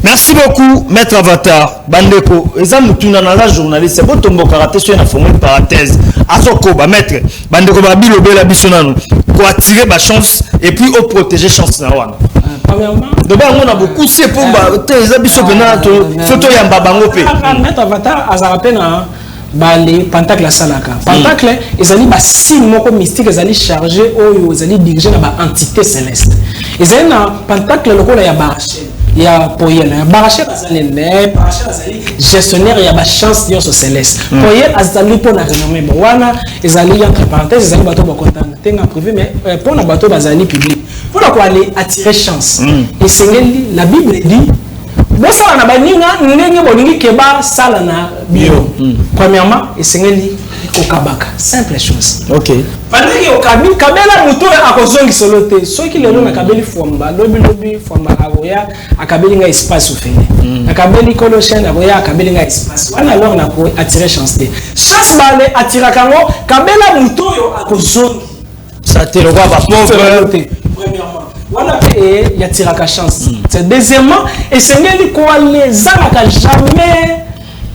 Merci beaucoup, Maître Avatar. Bandeko, eza mutuna na la journaliste, bo tombo karaté sur na formule parenthèse. Azoko ba maître, bandeko ba bilobela bisonano. Ko attirer ba chance et puis au protéger chance na wana. Premièrement, donc on a beaucoup c'est pour ba te eza biso bena to photo ya mbabango pe. Maître Avatar azala pena ba les pentacle salaka. Pentacle ezali ba signe moko mystique ezali chargé oyo ezali dirigé na ba entité céleste. Ils ont un pentacle local ya Barachel. Il y a Poyel. Barachel azali gestionnaire ya ba chance dio céleste. Poyel azali pour na renommée wana ezali entre parenthèses ezali bato ba content tenga privé mais pour na bato bazali public. Pour la quoi aller attirer chance. Et c'est la Bible dit bon ça na baninga ndenge bolingi keba sala na bio. Premièrement et c'est okabaka simple chose. OK. Pendant que okabi kabela muto akozongi solote soki lelo na kabeli fomba lobi fomba agoya akabeli nga espace ofele. Akabeli kolochen agoya akabeli nga espace. Wana alors na ko attirer chance te. Chance bale attira kango kabela muto yo akozongi. Ça te roi ba pauvre. Premièrement wana pe ya tiraka chance. C'est deuxièmement et c'est ngeli ko les alaka jamais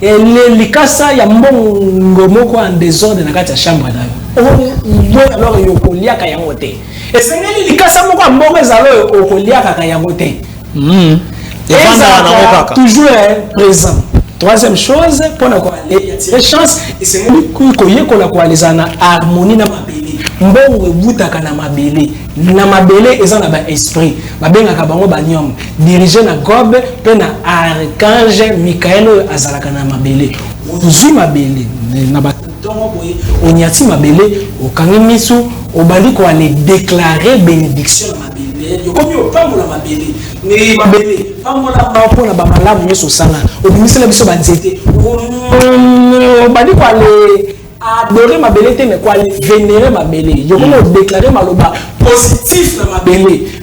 et les likasa ya mbongo moko en désordre na kati ya chambre na yo alors yo koliaka yango te et c'est ngeli likasa moko mbongo ezalo okoliaka ka yango te et ça toujours présent. Troisième chose pour na ko aller attirer chance et c'est ngeli koye ko la ko alizana harmonie na mabele mbongo ebutaka na mabele eza na ba esprit babengaka bango banyom diriger na gobe pe na archange Michael azalaka na mabele ozu mabele na batongo boye onyati mabele okangi misu obali ko aller déclarer bénédiction na mabele yokomi opambola mabele ne mabele pambola mapo na bamalamu nyeso sanga obimisela biso banzete obali ko aller adorer ma belle mais quoi vénérer ma belle yo comment déclarer maloba positif na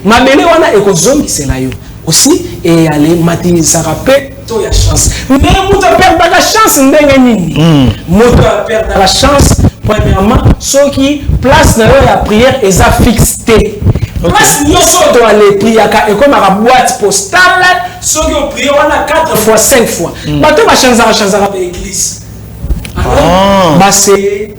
ma belle wana ekozongi c'est là yo aussi et aller matiniser rapé to ya chance mais muto perdre la chance ndenge nini muto perdre la chance premièrement ceux qui place na yo la prière eza fixé place nyoso doit aller prier et comme la boîte postale ceux qui prier wana 4 fois 5 fois bato ba chance à l'église. Bah c'est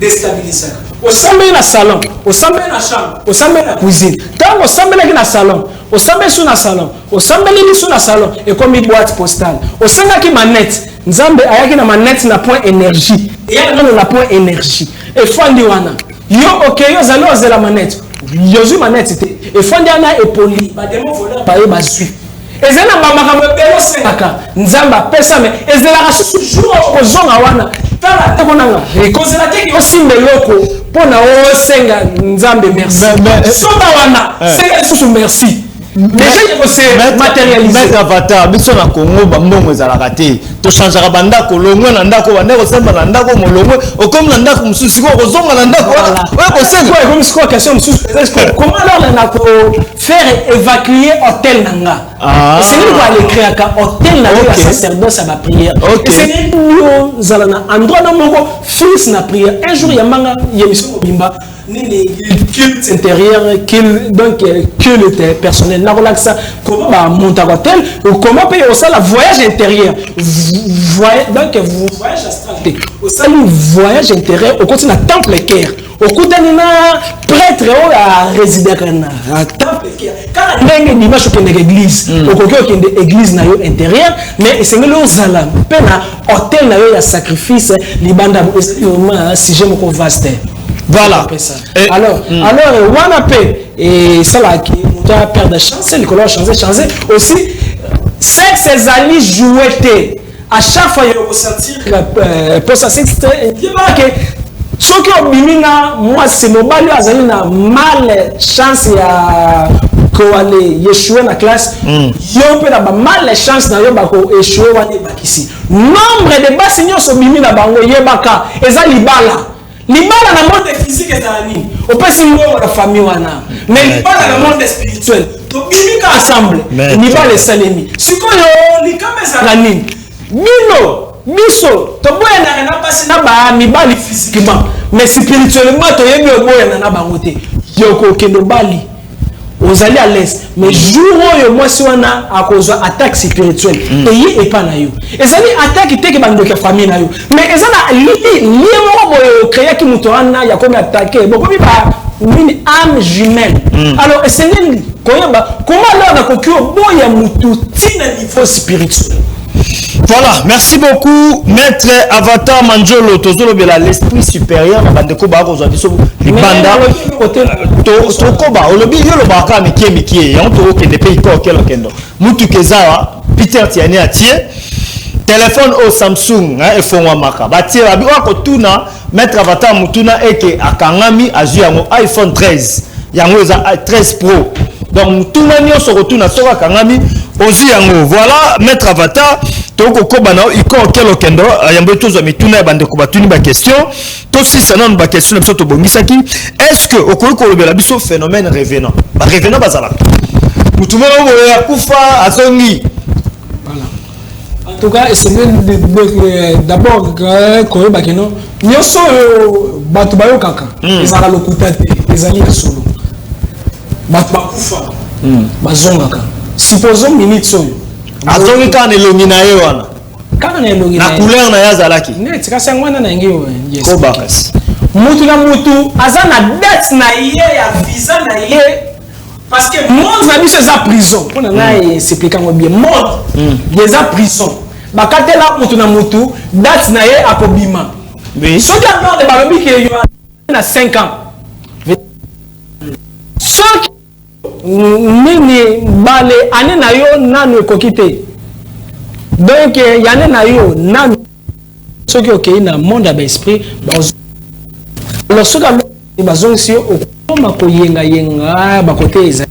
déstabilisant. Au samedi na salon, au samedi na chambre, au samedi na cuisine. Tant au samedi na salon, au samedi sous na salon, au samedi sous na salon et comme une boîte postale. Au samedi qui manette, nzambe ayaki na manette na point énergie. Et ya na point énergie. Et fandi wana. Yo OK yo zalo ze la manette. Yo zu manette te. Et fandi ana epoli. Ba demo voleur pa ba suivre. Ezena mama kamebelo sengaka nzamba pesa me ezela rasu jour ozonga wana tala takonanga ekozela teki osimbe loko pona o senga nzambe merci soba wana senga susu merci déjà il faut se matérialiser mettre avatar biso na Congo ba mbongo ezalaka te to changer banda ko longwe na ndako banda ko semba na ndako molongwe okomi na ndako mususu ko kozonga na ndako ouais ko senga quoi comme ce question mususu comment alors na ko faire évacuer hôtel nanga c'est lui qui aller créer un hôtel na la sacerdoce à la prière c'est nous zalana endroit na moko fils na prière un jour ya manga yemission bimba ni culte intérieur donc culte personnel na relaxa comment ba monter hôtel ou comment payer au ça la voyage intérieur donc voyage astral au ça le voyage intérieur au continent temple caire au kutani na prêtre o la résider na temple caire car ndenge dimanche au kende église au kokyo kende église na yo intérieur mais c'est ngelo zala pena hôtel na yo ya sacrifice libanda vraiment si j'aime ko vaste. Voilà. Alors, wana pe et ça là qui doit perdre chance, les couleurs changer aussi. C'est que ces alliés jouaient à chaque fois il faut sentir pour ça c'est que ceux qui ont bimina moi c'est mon bali azali na mal chance ya ko aller échouer na classe yo pe na ba mal chance na yo ba ko échouer wana bakisi nombre de basignos so bimina bango yebaka eza libala libala na monde physique ezali on peut si la famille wana mais libala na monde spirituel to bimika ensemble libala salemi sikoyo likama ezala nini biso to boya na pasi na ba mibali physiquement mais spirituellement to yebi oboya na bango te yoko kendo bali ozali à l'aise mais jour oyo moi si wana akozwa attaque spirituelle et pas na yo ezali attaque te ke bando ke famille na yo mais ezana li mo boyo créer ki muto wana ya comme attaquer bon comme ba une âme jumelle alors essayez koyeba comment alors na kokyo boya mutu tina niveau spirituel. Voilà, merci beaucoup, maître Avatar Manjolo. Tozolo bela l'esprit supérieur. Bandeko ba kozwa biso libanda tokoba olobi yo lobaka mikie yango tokende pe ikokelo kendo mutu kezawa Peter Tiani atie téléphone au Samsung efongwa maka batie babi okotuna mettre avatar mutuna eke akangami azu yango iPhone 13 yango eza 13 Pro donc mutuna nyonso kotuna soka akangami ozu yango voilà mettre avatar toko kobana ikokelo kendo yambo tozwa mituna ya bande ko batuni ba question to sisa non ba question na biso to bongisaki est-ce que okoki kolobela biso phénomène revenant ba revenant bazala mutuma ngo ya kufa azongi. En tout cas, c'est d'abord quand bakeno nyoso batu bayo kaka ezala lokuta te ezali solo batu bakufa bazongaka supposons minute so azongi kana elongi na ye wana kana elongi na couleur na yazalaki ne tika sangwana na ngeo yes ko bakas mutu na mutu azana date na ye ya visa na ye parce que monde na biso eza prison pour na expliquer ngo bien monde eza prison bakatela mutu na mutu date na ye akobima soki akorde balobi ke yo na 5 ans soki nini bale ane na yo nanu ekoki te donc yane na yo nanu soki okei na monde ya baesprit alors soki bazongisi yo okoma koyenga bakote eza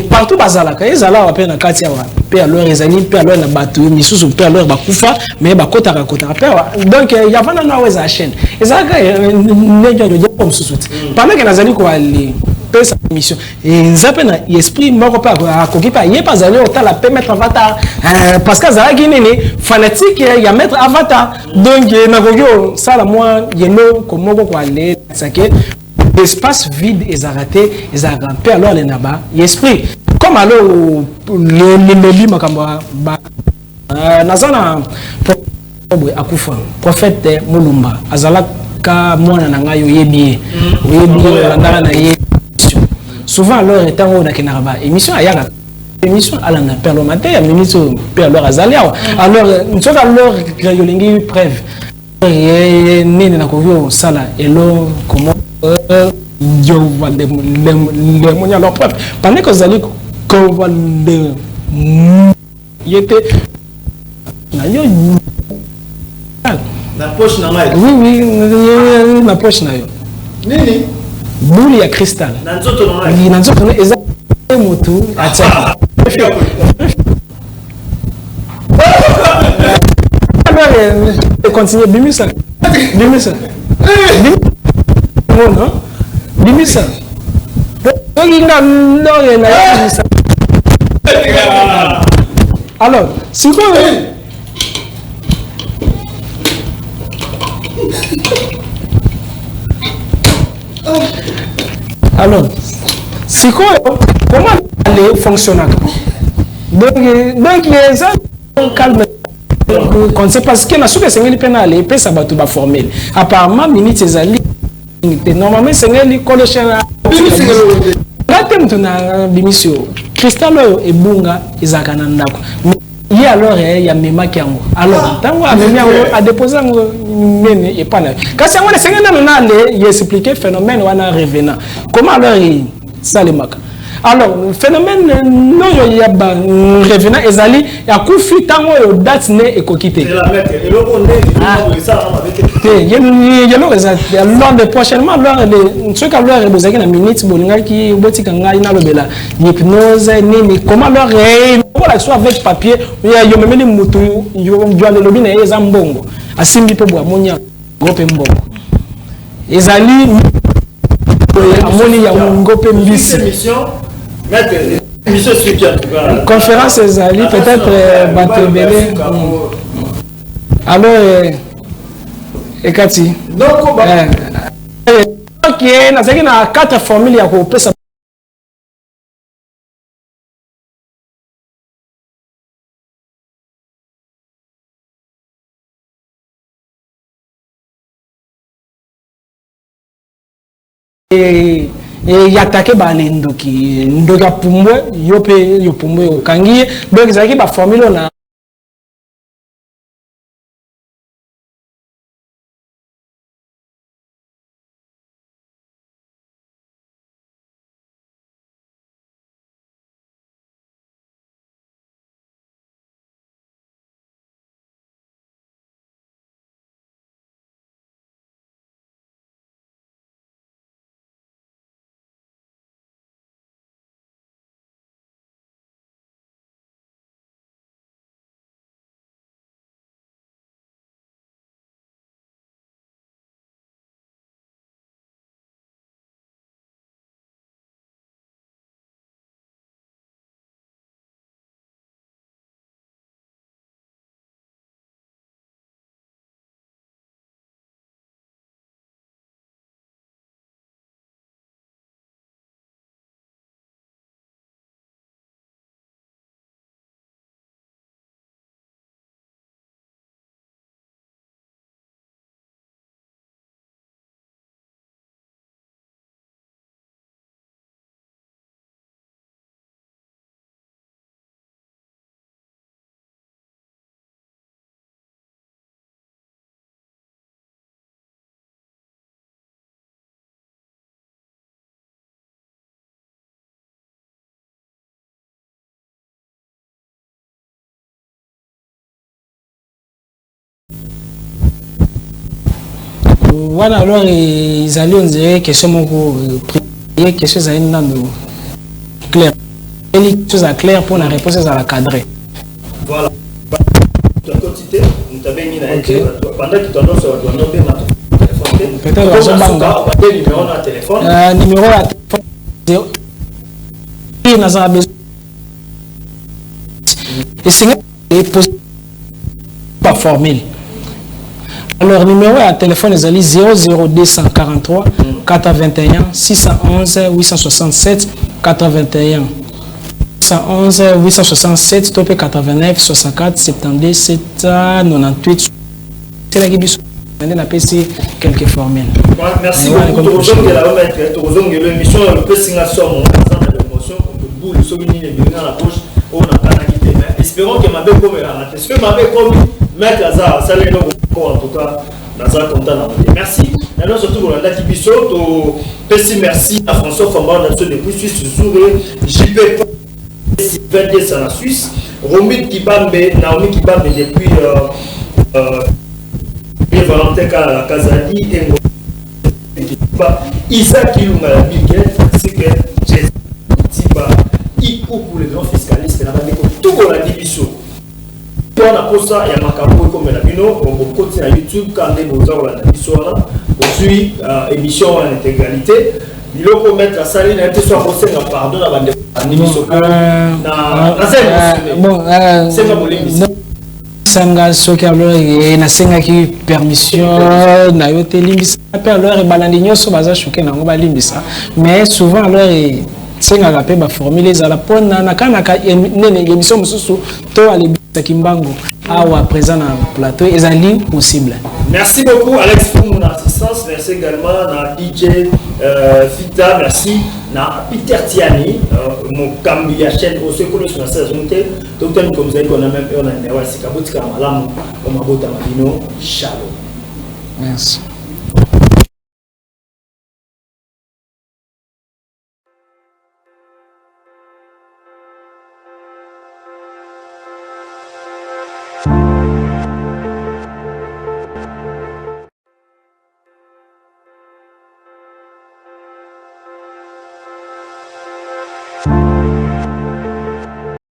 partout bazalaka ezala wa pe na kati ya pe alors ezali pe alors na bato misusu pe alors bakufa mais bakotaka kotaka pe donc ya vana na weza chaîne ezalaka nejo de comme susuti pendant que nazali ko ali pe sa mission nzape na esprit moko pa akoki pa ye pas aller otala pe mettre avatar parce que zalaki nini fanatique ya mettre avatar donc na koki sala moi yeno komoko ko aller sake l'espace vide est arrêté, est rampé alors les naba, l'esprit. Comme alors le lit makamba nazana akufa prophète Mulumba azalaka mwana nanga yo yebi landana na ye souvent alors étant on a kenaraba émission ayaka émission ala na perlo matin ya émission perlo azali alors nso alors yolingi preuve nene na kovio sala elo comment yo va le monia leur preuve pendant que zali ko va le yete na yo na poche na mai oui na poche na yo nini boule ya cristal na nzoto na mai ni na nzoto na eza motu atia continue bimisa non bimisa alors si quoi alors c'est quoi comment aller fonctionner donc ça calme quand c'est parce que na soupe c'est ngeli pena aller pesa batu ba formel apparemment minute ezali normalement c'est ngeli collection ngate mtu na bimisio cristal ebunga ezaka na ndako ye alors ya mema kiango alors tango amemi yango a déposer ngo nene et pas na kasi yango c'est ngena na aller y expliquer phénomène wana revenant comment alors ça le maka alors phénomène non ya ba revenant ezali ya kufi tango yo date ne ekokite la mettre et le monde est ça avec yelo exact lors de prochainement lors de ce qu'a lors bozaki na minute bolinga ki botika ngai na lobela hypnose nini comment leur voilà soit avec papier yo memeli mutu yo le lobi na eza mbongo asimbi pe bwa monya gope mbongo ezali amoni ya ngope mbisi conférence ezali peut-être batebele alors ekati donc nazaki na 4 formules ya kopesa yatake bale ndoki apumbwe yo pe yo pumbwe okangi donc ezalaki ba formule na voilà, alors ils allaient, on dirait, question prier, question ça clair. Il y a quelque chose à clair pour la réponse à la cadrer. Voilà. Tu as quantité, nous t'avons mis la pendant que tu annonces, tu as nommé notre téléphone. Peut-être que tu as numéro de téléphone. Numéro de téléphone. Il y a besoin. Et c'est pas formel. Alors, numéro de téléphone est 00243 421 611 867 81 611 867 89 64 72 798. C'est là qui on a PC quelques formels. Merci beaucoup. L'émission peut signer sur mon émotion boule souligner les dans la poche on a canalité. Espérons que ma belle comme là. Est-ce que ma belle comme mettre Lazare ça les en tout cas Lazare content. Merci. Maintenant surtout pour la date biso to PC merci à François Famba depuis Suisse Zouré JP 22 c'est la Suisse. Romy Kibambe Naomi Kibambe depuis Valentin Kazadi et Isaac Ilunga la Biquette, c'est que j'ai dit il coupe les grands fiscalistes tout pour la division. On a pour ça il y a ma campagne comme la bino on peut continuer à YouTube quand les beaux gens la division là aujourd'hui émission en intégralité il faut mettre la salle il a été soit posé un pardon avant de division c'est pas bon sanga soki alors nasengaki permission na yo te limbisa pe alors balandi nyonso baza choqué nango balimbisa mais souvent alors sengaka pe ba formule ezala pona na kanaka nene émission mosusu to alebisa kimbango awa présent na plateau ezali possible. Merci beaucoup Alex pour mon assistance, merci également à DJ Fita, merci à Peter Tiani, mon Cambia chaîne aussi connu sur la saison T, donc comme vous avez qu'on a même on a une erreur c'est Kabouti Kamalam, on m'a bota Mabino, shalom. Merci. you